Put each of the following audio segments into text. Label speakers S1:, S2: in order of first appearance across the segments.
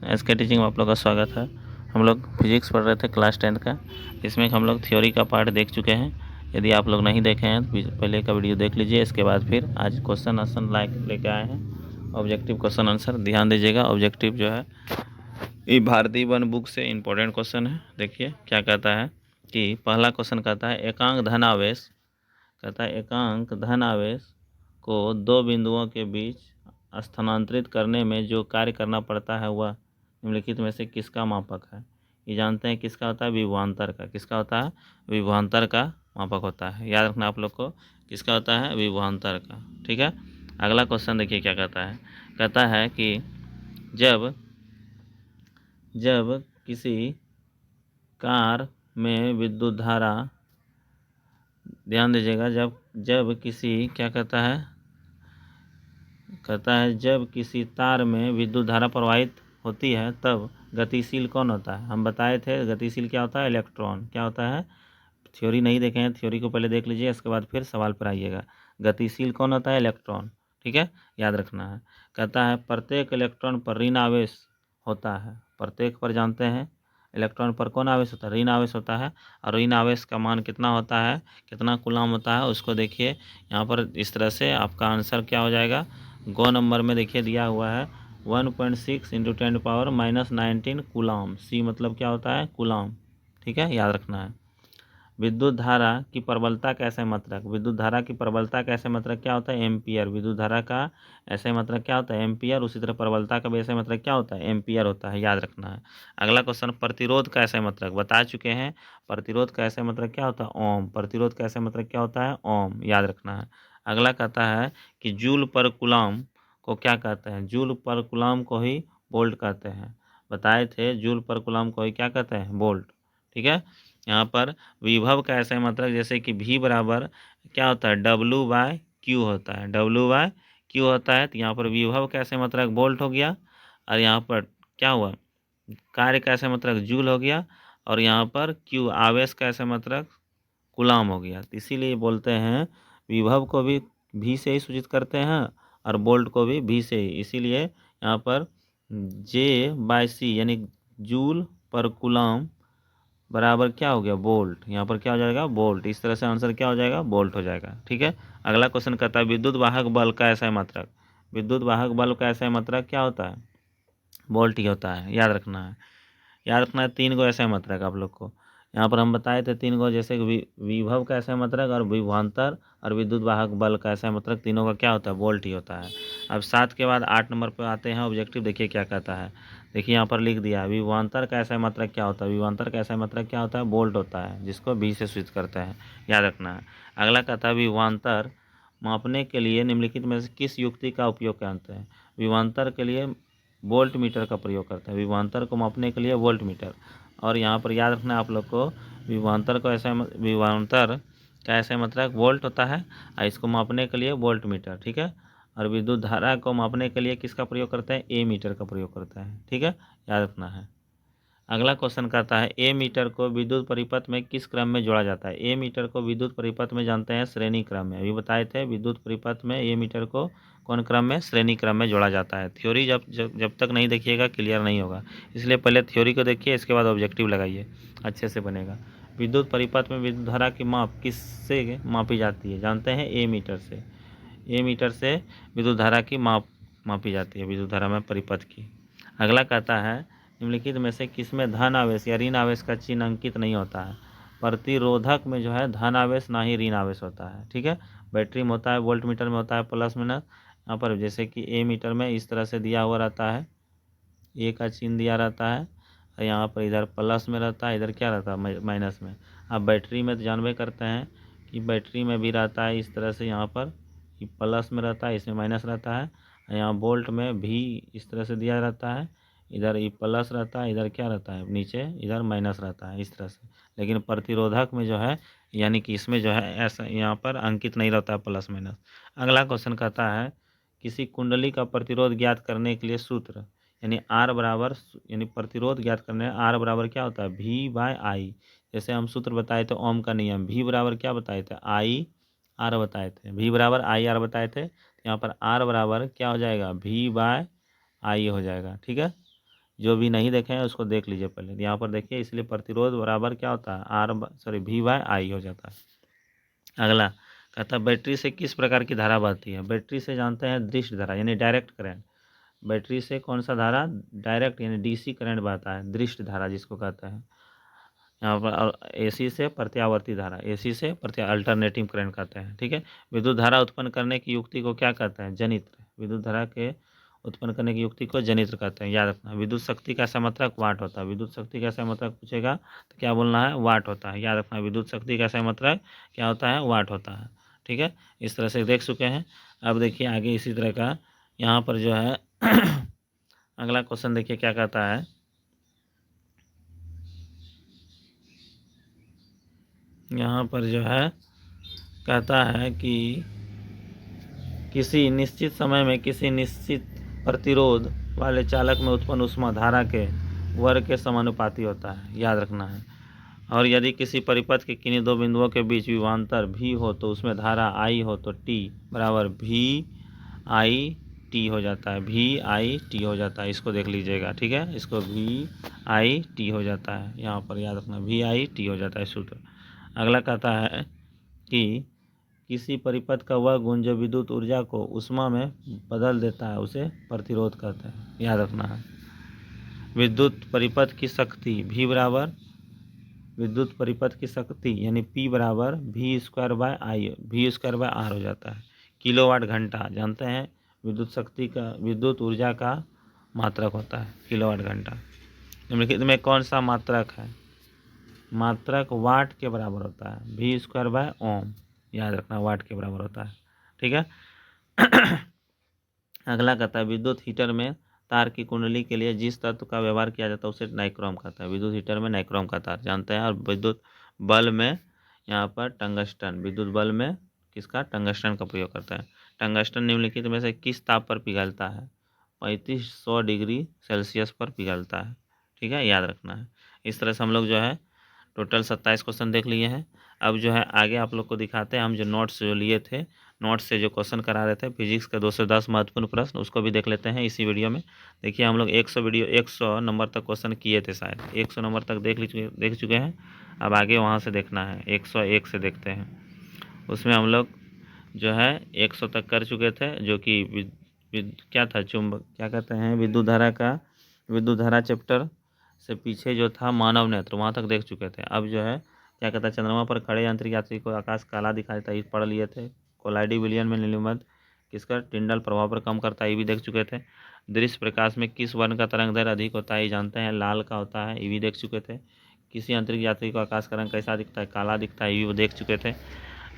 S1: SK teaching में आप लोग का स्वागत है। हम लोग फिजिक्स पढ़ रहे थे क्लास 10 का। इसमें हम लोग थ्योरी का पार्ट देख चुके हैं। यदि आप लोग नहीं देखे हैं तो पहले का वीडियो देख लीजिए। इसके बाद फिर आज क्वेश्चन आंसर लेके आए हैं, ऑब्जेक्टिव क्वेश्चन आंसर। ध्यान दीजिएगा, ऑब्जेक्टिव जो है ये भारतीय वन बुक से इम्पोर्टेंट क्वेश्चन है। देखिए क्या कहता है कि पहला क्वेश्चन कहता है एकांक धन आवेश को दो बिंदुओं के बीच स्थानांतरित करने में जो कार्य करना पड़ता है वह निम्नलिखित में से किसका मापक है। ये जानते हैं किसका होता है, विभवांतर का। किसका होता है, विभवांतर का मापक होता है। याद रखना आप लोग को, किसका होता है, विभवांतर का। ठीक है। अगला क्वेश्चन देखिए क्या कहता है कि जब किसी कार में विद्युत धारा, ध्यान दीजिएगा, जब किसी क्या कहता है जब किसी तार में विद्युत धारा प्रवाहित होती है तब गतिशील कौन होता है। हम बताए थे गतिशील क्या होता है, इलेक्ट्रॉन। क्या होता है, थ्योरी नहीं देखे हैं, थ्योरी को पहले देख लीजिए, इसके बाद फिर सवाल पर आइएगा। गतिशील कौन होता है, इलेक्ट्रॉन। ठीक है, याद रखना है। कहता है प्रत्येक इलेक्ट्रॉन पर ऋण आवेश होता है। प्रत्येक पर जानते हैं इलेक्ट्रॉन पर कौन आवेश होता है, ऋण आवेश होता है। और ऋण आवेश का मान कितना होता है, कितना कूलम होता है, उसको देखिए यहाँ पर। इस तरह से आपका आंसर क्या हो जाएगा, गो नंबर में देखिए दिया हुआ है 1.6 × 10⁻⁻19 कूलम। सी मतलब क्या होता है, कूलम। ठीक है, याद रखना है। विद्युत धारा की प्रबलता का ऐसे मात्रक, विद्युत धारा की प्रबलता का ऐसे मात्रक क्या होता है, एम्पियर। विद्युत धारा का ऐसे मात्रक क्या होता है, एम्पियर। उसी तरह प्रबलता का भी ऐसे मात्रक क्या होता है, एम्पियर होता है। याद रखना है। अगला क्वेश्चन, प्रतिरोध का ऐसे मात्रक बता चुके हैं। प्रतिरोध का ऐसे मात्रक क्या होता है, ओम। प्रतिरोध का ऐसे मात्रक क्या होता है, ओम। याद रखना है। अगला कहता है कि जूल पर कूलम को क्या कहते हैं, जूल पर कूलम को ही वोल्ट कहते हैं। बताए थे जूल पर कूलम को ही क्या कहते हैं, वोल्ट। ठीक है। यहाँ पर विभव का ऐसा मात्रक, जैसे कि V बराबर क्या होता है, W/Q होता है। W/Q होता है, तो यहाँ पर विभव का ऐसे मात्रक वोल्ट हो गया। और यहाँ पर क्या हुआ, कार्य का ऐसे मात्रक जूल हो गया। और यहाँ पर Q आवेश का ऐसे मात्रक कूलम हो गया। तो इसीलिए बोलते हैं विभव को भी V से ही सूचित करते हैं और वोल्ट को भी V से ही। इसीलिए यहाँ पर J/C यानी जूल पर कूलम बराबर क्या हो गया, वोल्ट। यहाँ पर क्या हो जाएगा, वोल्ट। इस तरह से आंसर क्या हो जाएगा, वोल्ट हो जाएगा। ठीक है। अगला क्वेश्चन कहता है विद्युत वाहक बल का ऐसा मात्रक, विद्युत वाहक बल का ऐसा मात्रक क्या होता है, वोल्ट ही होता है। याद रखना है। याद रखना है 3 गो ऐसा मात्रक आप लोग को। यहाँ पर हम बताए थे 3 गो, जैसे विभव का ऐसा मात्रक और विभवांतर और विद्युत वाहक बल का ऐसा मात्रक, तीनों का क्या होता है, वोल्ट ही होता है। अब 7 के बाद 8 नंबर पर आते हैं ऑब्जेक्टिव। देखिए क्या कहता है, देखिए यहाँ पर लिख दिया है विभवांतर का ऐसा मात्रक क्या होता है, विभवांतर का ऐसा मात्रक क्या होता है, वोल्ट होता है, जिसको V से सूचित करते हैं। याद रखना है। अगला कहता है विभवांतर मापने के लिए निम्नलिखित में से किस युक्ति का उपयोग करते हैं। विभवांतर के लिए वोल्ट मीटर का प्रयोग करते हैं, विभवांतर को मापने के लिए वोल्ट मीटर। और यहाँ पर याद रखना है आप लोग को, विभवांतर का ऐसा मात्रक वोल्ट होता है और इसको मापने के लिए वोल्ट मीटर। ठीक है। और विद्युत धारा को मापने के लिए किसका प्रयोग करते हैं, ए मीटर का प्रयोग करते हैं। ठीक है, याद रखना है। अगला क्वेश्चन कहता है ए मीटर को विद्युत परिपथ में किस क्रम में जोड़ा जाता है। ए मीटर को विद्युत परिपथ में जानते हैं श्रेणी क्रम में। अभी बताए थे विद्युत परिपथ में ए मीटर को कौन क्रम में, श्रेणी क्रम में जोड़ा जाता है। थ्योरी जब तक नहीं देखिएगा क्लियर नहीं होगा, इसलिए पहले थ्योरी को देखिए, इसके बाद ऑब्जेक्टिव लगाइए, अच्छे से बनेगा। विद्युत परिपथ में विद्युत धारा की माप किससे मापी जाती है, जानते हैं ए मीटर से। ए मीटर से विद्युत धारा की मापी जाती है, विद्युत धारा में परिपथ की। अगला कहता है निम्नलिखित में से किसमें धन आवेश या ऋण आवेश का चिन्ह अंकित नहीं होता है। प्रतिरोधक में जो है धन आवेश ना ही ऋण आवेश होता है। ठीक है। बैटरी में होता है, वोल्ट मीटर में होता है प्लस माइनस। यहाँ पर जैसे कि ए मीटर में इस तरह से दिया हुआ रहता है, ए का चिन्ह दिया रहता है, और यहाँ पर इधर प्लस में रहता है, इधर क्या रहता है, माइनस में। अब बैटरी में तो जानबे करते हैं कि बैटरी में भी रहता है इस तरह से, यहाँ पर प्लस में रहता है, इसमें माइनस रहता है। यहाँ वोल्ट में भी इस तरह से दिया रहता है, इधर प्लस रहता है, इधर क्या रहता है, नीचे इधर माइनस रहता है, इस तरह से। लेकिन प्रतिरोधक में जो है, यानी कि इसमें जो है ऐसा यहाँ पर अंकित नहीं रहता है प्लस माइनस। अगला क्वेश्चन कहता है किसी कुंडली का प्रतिरोध ज्ञात करने के लिए सूत्र, यानी R बराबर, यानी प्रतिरोध ज्ञात करने R बराबर क्या होता है, V/I। जैसे हम सूत्र बताए थे ओम का नियम, V बराबर क्या बताए थे, I/R बताए थे, V बराबर I/R बताए थे। यहाँ पर R बराबर क्या हो जाएगा, V/I हो जाएगा। ठीक है, जो भी नहीं देखे हैं उसको देख लीजिए पहले। यहाँ पर देखिए, इसलिए प्रतिरोध बराबर क्या होता है, V/I हो जाता है। अगला कहता है बैटरी से किस प्रकार की धारा बहती है। बैटरी से जानते हैं दृष्ट धारा यानी डायरेक्ट करंट। बैटरी से कौन सा धारा, डायरेक्ट यानी DC करंट बहता है, दृष्ट धारा जिसको कहते हैं। यहाँ पर AC से प्रत्यावर्ती धारा, AC से अल्टरनेटिंग करंट कहते हैं। ठीक है, विद्युत धारा उत्पन्न करने की युक्ति को क्या कहते हैं, जनित्र। विद्युत धारा के उत्पन्न करने की युक्ति को जनित्र कहते हैं, याद रखना। विद्युत शक्ति का सममात्रक वाट होता है। विद्युत शक्ति का सममात्रक पूछेगा तो क्या बोलना है, वाट होता है, याद रखना। विद्युत शक्ति का सममात्रक क्या होता है, वाट होता है। ठीक है, इस तरह से देख चुके हैं। अब देखिए आगे इसी तरह का यहाँ पर जो है अगला क्वेश्चन देखिए क्या कहता है। यहाँ पर जो है कहता है कि किसी निश्चित समय में किसी निश्चित प्रतिरोध वाले चालक में उत्पन्न ऊष्मा धारा के वर्ग के समानुपाती होता है, याद रखना है। और यदि किसी परिपथ के किन्हीं दो बिंदुओं के बीच विभवांतर V हो तो उसमें धारा I हो तो T बराबर VIT हो जाता है, VIT हो जाता है। इसको देख लीजिएगा, ठीक है, इसको VIT हो जाता है, यहाँ पर याद रखना VIT हो जाता है सूत्र। अगला कहता है कि किसी परिपथ का वह गुण जो विद्युत ऊर्जा को ऊष्मा में बदल देता है उसे प्रतिरोध कहते हैं, याद रखना है। विद्युत परिपथ की शक्ति V बराबर, विद्युत परिपथ की शक्ति यानी P बराबर V²/R हो जाता है। किलोवाट घंटा जानते हैं विद्युत शक्ति का, विद्युत ऊर्जा का मात्रक होता है किलोवाट घंटा। निम्नलिखित में कौन सा मात्रक है, मात्रक वाट के बराबर होता है, V²/ओम, याद रखना वाट के बराबर होता है। ठीक है अगला कहता है विद्युत हीटर में तार की कुंडली के लिए जिस तत्व का व्यवहार किया जाता है उसे नाइक्रोम कहता है। विद्युत हीटर में नाइक्रोम का तार जानते हैं। और विद्युत बल्ब में यहाँ पर टंगस्टन, विद्युत बल्ब में किसका, टंगस्टन का प्रयोग करता है। टंगस्टन निम्नलिखित में से किस ताप पर पिघलता है, 3500 डिग्री सेल्सियस पर पिघलता है। ठीक है, याद रखना है। इस तरह से हम लोग जो है टोटल 27 क्वेश्चन देख लिए हैं। अब जो है आगे आप लोग को दिखाते हैं हम जो नोट्स जो लिए थे, नोट्स से जो क्वेश्चन करा रहे थे फिजिक्स के 210 महत्वपूर्ण प्रश्न, उसको भी देख लेते हैं इसी वीडियो में। देखिए हम लोग 100 नंबर तक क्वेश्चन किए थे, शायद 100 नंबर तक देख चुके हैं। अब आगे वहाँ से देखना है, 101 से देखते हैं। उसमें हम लोग जो है 100 तक कर चुके थे, जो कि क्या था, चुंबक क्या कहते हैं, विद्युत धारा चैप्टर से पीछे जो था मानव नेत्र, वहाँ तक देख चुके थे। अब जो है क्या कहता है, चंद्रमा पर खड़े यांत्रिक यात्री को आकाश काला दिखाई देता है, पढ़ लिए थे। कोलाइडी विलियन में निलंबन किसका, टिंडल प्रभाव पर कम करता है, ये भी देख चुके थे। दृश्य प्रकाश में किस वर्ण का तरंग दैर्घ्य अधिक होता है, ये जानते हैं, लाल का होता है, ये भी देख चुके थे। किसी अंतरिक्ष यात्री को आकाश का रंग कैसा दिखता है, काला दिखता है, ये भी वो देख चुके थे।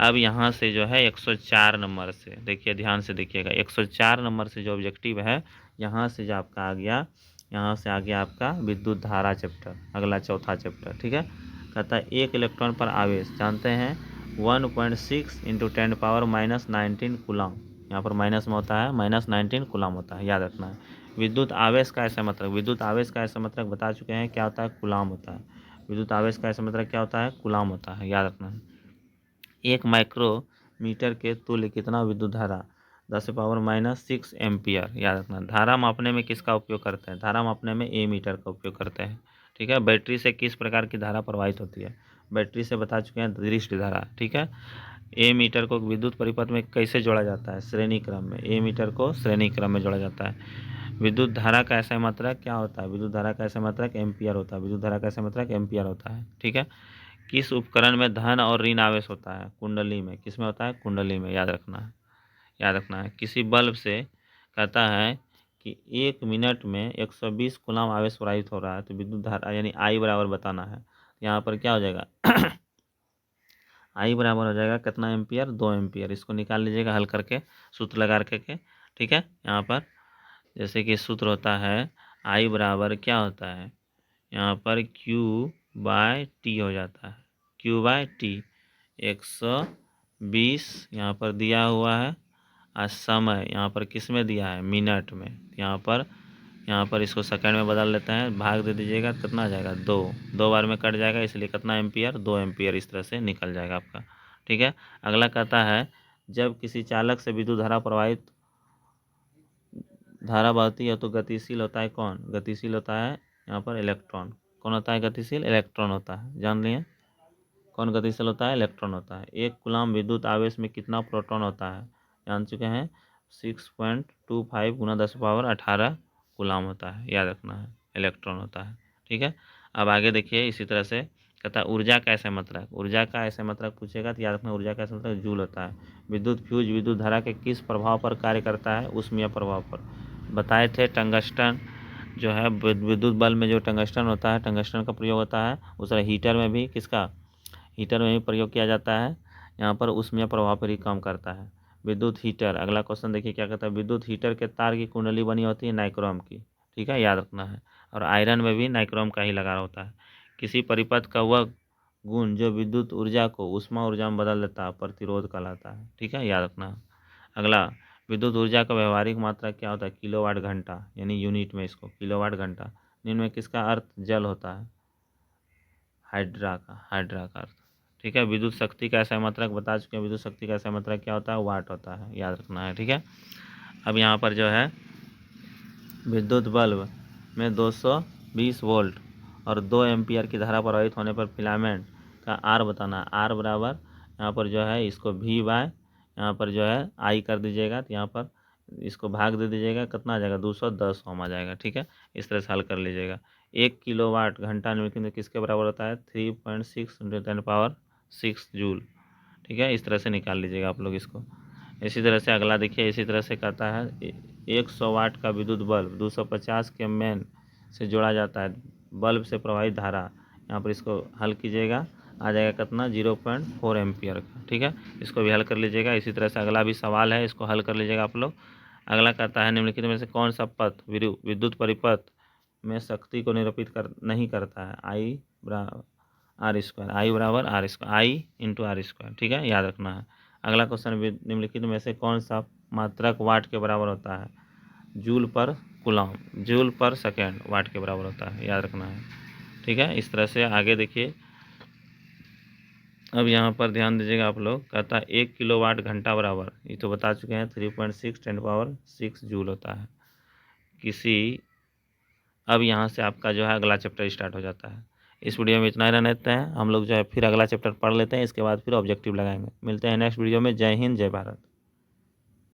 S1: अब यहाँ से जो है 104 नंबर से देखिए, ध्यान से देखिएगा, 104 नंबर से जो ऑब्जेक्टिव है, यहाँ से जो आपका आ गया, यहाँ से आ गया आपका विद्युत धारा चैप्टर, अगला चौथा चैप्टर। ठीक है, कहता है एक इलेक्ट्रॉन पर आवेश जानते हैं 1.6 × 10⁻⁻19 कूलम, यहाँ पर माइनस में होता है, -19 कूलम होता है, याद रखना है। विद्युत आवेश का ऐसा मतलब, विद्युत आवेश का ऐसा मतलब बता चुके हैं क्या होता है, कूलम होता है। विद्युत आवेश का ऐसा मतलब क्या होता है, कूलम होता है, याद रखना है। 1 माइक्रोमीटर के तुल्य कितना विद्युत धारा, 10⁻⁻6 एम्पियर, याद रखना। धारा मापने में किसका उपयोग करते हैं, धारा मापने में एमीटर का उपयोग करते हैं। ठीक है, बैटरी से किस प्रकार की धारा प्रवाहित होती है, बैटरी से बता चुके हैं, दृष्ट धारा। ठीक है, एमीटर को विद्युत परिपथ में कैसे जोड़ा जाता है, श्रेणी क्रम में, एमीटर को श्रेणी क्रम में जोड़ा जाता है। विद्युत धारा का ऐसा मात्रक क्या होता है, विद्युत धारा का ऐसा मात्रक एम्पियर होता है, विद्युत धारा का ऐसा मात्रक एम्पियर होता है। ठीक है, किस उपकरण में धन और ऋण आवेश होता है, कुंडली में, किस में होता है, कुंडली में, याद रखना है, याद रखना है। किसी बल्ब से कहता है कि 1 मिनट में 120 कूलम आवेश प्रवाहित हो रहा है, तो विद्युत धारा यानी I बराबर बताना है। यहाँ पर क्या हो जाएगा I बराबर हो जाएगा कितना एम्पियर, 2 एम्पियर। इसको निकाल लीजिएगा हल करके, सूत्र लगा के। ठीक है, यहाँ पर जैसे कि सूत्र होता है I बराबर क्या होता है, यहाँ पर Q/T हो जाता है, Q/T 120 यहाँ पर दिया हुआ है, और समय यहाँ पर किस में दिया है, मिनट में। यहाँ पर इसको सेकंड में बदल लेते हैं, भाग दे दीजिएगा, कितना आ जाएगा, 2 बार में कट जाएगा, इसलिए कितना एम्पियर, 2 एम्पियर, इस तरह से निकल जाएगा आपका। ठीक है, अगला कहता है जब किसी चालक से विद्युत धारा प्रवाहित धारा बहती है तो गतिशील होता है कौन? गतिशील होता है यहाँ पर इलेक्ट्रॉन। कौन होता है गतिशील? इलेक्ट्रॉन होता है। जान लिए कौन गतिशील होता है? इलेक्ट्रॉन होता है। 1 कूलम विद्युत आवेश में कितना प्रोटॉन होता है? जान चुके हैं 6.25 × 10⁻18 कूलम होता है, याद रखना है। इलेक्ट्रॉन होता है, ठीक है। अब आगे देखिए इसी तरह से कहता है ऊर्जा का ऐसे मात्रक। ऊर्जा का ऐसे मात्रक पूछेगा तो याद रखना ऊर्जा का ऐसे मात्रक जूल होता है। विद्युत फ्यूज विद्युत धारा के किस प्रभाव पर कार्य करता है? ऊष्मीय प्रभाव पर। बताए थे टंगस्टन जो है विद्युत बल्ब में जो टंगस्टन होता है, टंगस्टन का प्रयोग होता है। उस तरह हीटर में भी किसका? हीटर में भी प्रयोग किया जाता है। यहाँ पर ऊष्मीय प्रभाव पर ही काम करता है। विद्युत हीटर, अगला क्वेश्चन देखिए क्या कहता है। विद्युत हीटर के तार की कुंडली बनी होती है नाइक्रोम की, ठीक है, याद रखना है। और आयरन में भी नाइक्रोम का ही लगा होता है। किसी परिपथ का वह गुण जो विद्युत ऊर्जा को ऊष्मा ऊर्जा में बदल देता है प्रतिरोध कहलाता है, ठीक है, याद रखना है। अगला, विद्युत ऊर्जा का व्यवहारिक मात्रा क्या होता है? किलोवाट घंटा, यानी यूनिट में इसको किलोवाट घंटा। निम्न में किसका अर्थ जल होता है? हाइड्रा का अर्थ, ठीक है। विद्युत शक्ति का ऐसा मात्रक बता चुके हैं। विद्युत शक्ति का ऐसा मात्रक क्या होता है? वाट होता है, याद रखना है, ठीक है। अब यहाँ पर जो है विद्युत बल्ब में 220 वोल्ट और 2 एम्पियर की धारा प्रवाहित होने पर फिलामेंट का आर बताना है। आर बराबर यहाँ पर जो है इसको वी बाय यहाँ पर जो है आई कर दीजिएगा, तो यहाँ पर इसको भाग दे दीजिएगा, कितना आ जाएगा? 210 ओम आ जाएगा, ठीक है। इस तरह से हल कर लीजिएगा। 1 किलोवाट घंटा निम्नलिखित में किसके बराबर होता है? 3.6 × 10⁻6 जूल, ठीक है। इस तरह से निकाल लीजिएगा आप लोग इसको। इसी तरह से अगला देखिए, इसी तरह से कहता है 100 वाट का विद्युत बल्ब 250 के मेन से जोड़ा जाता है। बल्ब से प्रवाहित धारा, यहाँ पर इसको हल कीजिएगा, आ जाएगा कितना? 0.4 एम्पियर का, ठीक है। इसको भी हल कर लीजिएगा। इसी तरह से अगला भी सवाल है, इसको हल कर लीजिएगा आप लोग। अगला कहता है निम्नलिखित में से कौन सा पथ विद्युत परिपथ में शक्ति को निरूपित नहीं करता है? आई बराबर आर स्क्वायर, आई बराबर r square, I into r square, ठीक है, याद रखना है। अगला क्वेश्चन, निम्नलिखित में से कौन सा मात्रक वाट के बराबर होता है? Joule per coulomb, joule per second watt के बराबर होता है, याद रखना है, ठीक है। इस तरह से आगे देखिए। अब यहाँ पर ध्यान दीजिएगा आप लोग, कहता है 1 किलोवाट घंटा बराबर, ये तो बता चुके हैं 3.6 × 10⁻6 जूल होता है किसी। अब यहाँ से आपका जो है अगला चैप्टर स्टार्ट हो जाता है। इस वीडियो में इतना ही रहने देते हैं। हम लोग जो है फिर अगला चैप्टर पढ़ लेते हैं, इसके बाद फिर ऑब्जेक्टिव लगाएंगे। मिलते हैं नेक्स्ट वीडियो में। जय हिंद, जय भारत।